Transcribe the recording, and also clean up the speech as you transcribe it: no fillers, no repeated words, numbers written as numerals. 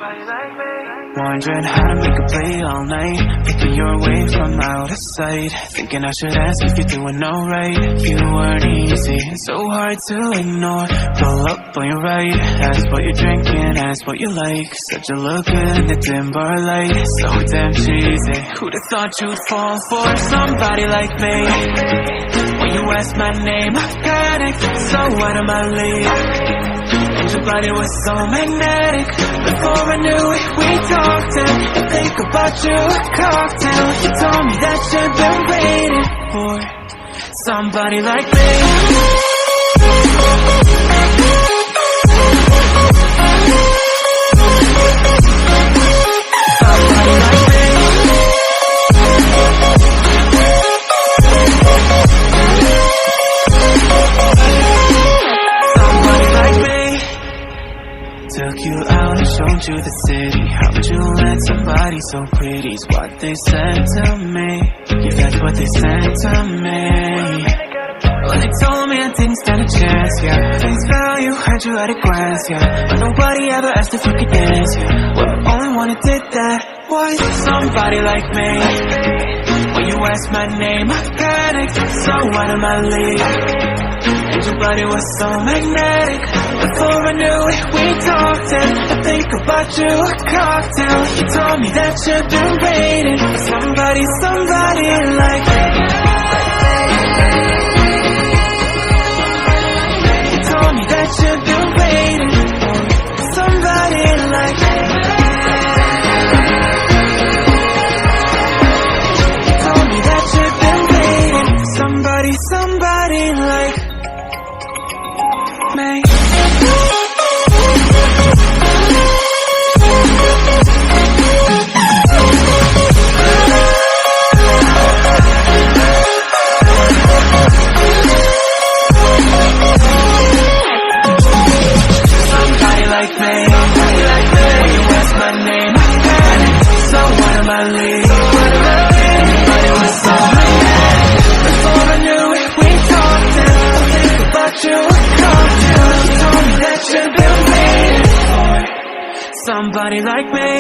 Wondering how to make a play all night, picking your way from out of sight, thinking I should ask if you're doing alright. You weren't easy, so hard to ignore. Pull up on your right, ask what you're drinking, ask what you like. Said you look good in the dim bar light, so damn cheesy. Who'd have thought you'd fall for somebody like me? When you asked my name, I panicked, so out of my league. And your body was so magnetic. Before I knew it, we talked and I think about you a cocktail. You told me that you've been waiting for somebody like me. Somebody like me. Somebody like me. Took you out and showed you the city. How would you let somebody so pretty's what they said to me? Yeah, that's what they said to me. Well, they told me I didn't stand a chance, yeah. Face value, heard you at a glance, yeah. But nobody ever asked if you could dance, yeah. Well, the only one who did that was somebody like me. When you asked my name, I panicked, so out of my league. And your body was so magnetic. Before I knew it, we talked and I think about you a cocktail. You told me that you've been waiting for somebody, somebody like me. You told me that you've been waiting for somebody like me. You told me that you've been waiting for somebody, somebody like me. Somebody like me. When you ask my name, I panicked, so out of my league. Everybody was so magnetic. Before I knew it, we talked and I think about you a cocktail. You told me that you've been waiting for somebody like me.